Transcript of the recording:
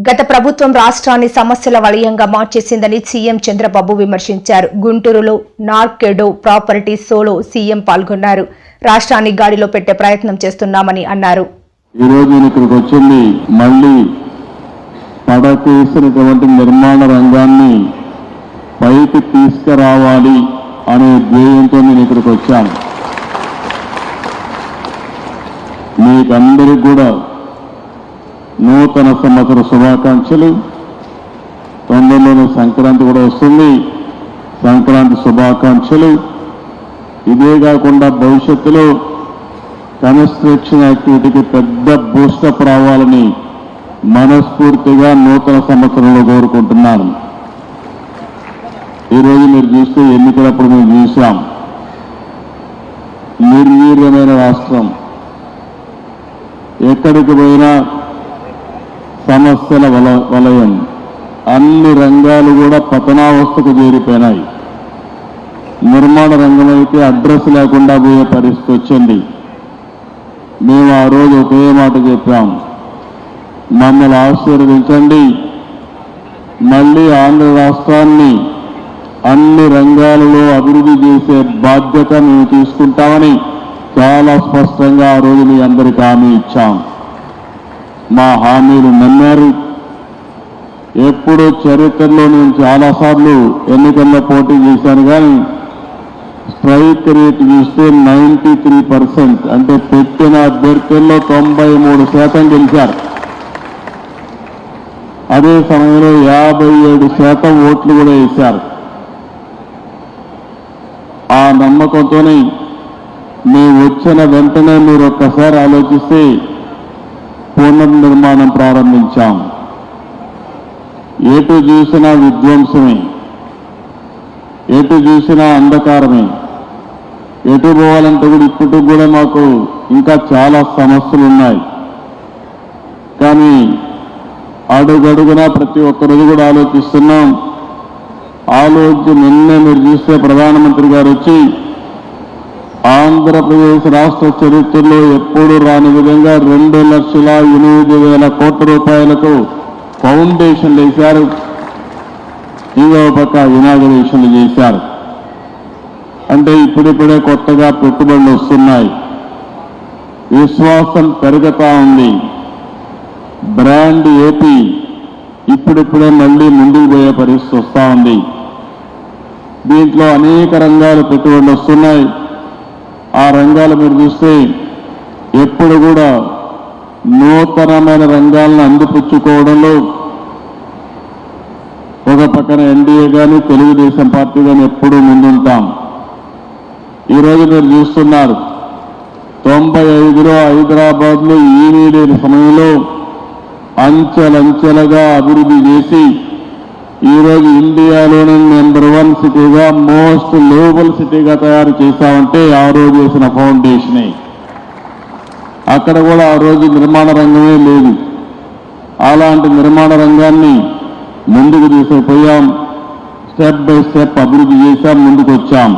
గత ప్రభుత్వం రాష్ట్రాన్ని సమస్యల వలయంగా మార్చేసిందని సీఎం చంద్రబాబు విమర్శించారు. గుంటూరులో నార్కెడో ప్రాపర్టీ షోలో సీఎం పాల్గొన్నారు. రాష్ట్రాన్ని గాడిలో పెట్టే ప్రయత్నం చేస్తున్నామని అన్నారు. ఈ రోజు ఇక్కడికి వచ్చింది మళ్ళీ పడకేసినటువంటి నిర్మాణ రంగాన్ని పైకి తీసుకురావాలి అనే ధ్యేయంతో నేను ఇక్కడికి వచ్చాను. మీకందరికీ కూడా నూతన సంవత్సర శుభాకాంక్షలు. తొందరలోనే సంక్రాంతి కూడా వస్తుంది. సంక్రాంతి శుభాకాంక్షలు. ఇదే కాకుండా భవిష్యత్తులో కన్స్ట్రక్షన్ యాక్టివిటీకి పెద్ద బూస్టప్ రావాలని మనస్ఫూర్తిగా నూతన సంవత్సరంలో కోరుకుంటున్నాను. ఈరోజు మీరు చూస్తే ఎన్నికలప్పుడు మేము చూసాం, నిర్వీర్యమైన రాష్ట్రం, ఎక్కడికి పోయినా సమస్యల వలయం, అన్ని రంగాలు కూడా పతనావస్థకు చేరిపోయినాయి. నిర్మాణ రంగం అయితే అడ్రస్ లేకుండా పోయే పరిస్థితి వచ్చింది. మేము ఆ రోజు ఒకే మాట చెప్పాం, మమ్మల్ని ఆశీర్వదించండి, మళ్ళీ ఆంధ్ర రాష్ట్రాన్ని అన్ని రంగాలలో అభివృద్ధి చేసే బాధ్యత మేము తీసుకుంటామని చాలా స్పష్టంగా ఆ రోజు మీ అందరికీ హామీ ఇచ్చాం. మా హామీలు నమ్మారు. ఎప్పుడూ చరిత్రలో నేను చాలాసార్లు ఎన్నికల్లో పోటీ చేశాను, కానీ స్ట్రైక్ రేట్ చూస్తే 93%, అంటే పెట్టిన అభ్యర్థుల్లో 93% గెలిచారు. అదే సమయంలో 57% ఓట్లు కూడా వేశారు. ఆ నమ్మకంతోనే మేము వచ్చిన వెంటనే మీరు ఒక్కసారి ఆలోచిస్తే పునర్నిర్మాణం ప్రారంభించాం. ఎటు చూసినా విధ్వంసమే, ఎటు చూసినా అంధకారమే. ఎటు పోవాలంటే కూడా ఇప్పటికి కూడా మాకు ఇంకా చాలా సమస్యలు ఉన్నాయి. కానీ అడుగడుగునా ప్రతి ఒక్కరోజు కూడా ఆలోచిస్తున్నాం. నిన్నే మీరు చూస్తే ప్రధానమంత్రి గారు వచ్చి ఆంధ్రప్రదేశ్ రాష్ట్ర చరిత్రలో ఎప్పుడూ రాని విధంగా 2,08,000 కోట్ల రూపాయలకు ఫౌండేషన్లు వేశారు. ఇంకో పక్క ఇనాగరేషన్లు చేశారు. అంటే ఇప్పుడిప్పుడే కొత్తగా పెట్టుబడులు వస్తున్నాయి. విశ్వాసం పెరుగుతా ఉంది. బ్రాండ్ ఏపీ ఇప్పుడిప్పుడే మళ్ళీ ముందుకు పోయే పరిస్థితి వస్తూ ఉంది. దీంట్లో అనేక రంగాలు పెట్టుబడులు వస్తున్నాయి. ఆ రంగాలు మీరు చూస్తే ఎప్పుడు కూడా నూతనమైన రంగాలను అందిపుచ్చుకోవడంలో ఒక పక్కన ఎన్డీఏ కానీ తెలుగుదేశం పార్టీ కానీ ఎప్పుడూ ముందుంటాం. ఈరోజు మీరు చూస్తున్నారు, 95లో హైదరాబాద్లో ఏమీ లేని సమయంలో అంచెలంచెలుగా అభివృద్ధి చేసి ఈరోజు ఇండియాలోనే నెంబర్ 1 సిటీగా, మోస్ట్ గ్లోబల్ సిటీగా తయారు చేశామంటే ఆ రోజు వేసిన ఫౌండేషనే. అక్కడ కూడా ఆ రోజు నిర్మాణ రంగమే లేదు. అలాంటి నిర్మాణ రంగాన్ని ముందుకు తీసుకుపోయాం. స్టెప్ బై స్టెప్ అభివృద్ధి చేశాం, ముందుకు వచ్చాం.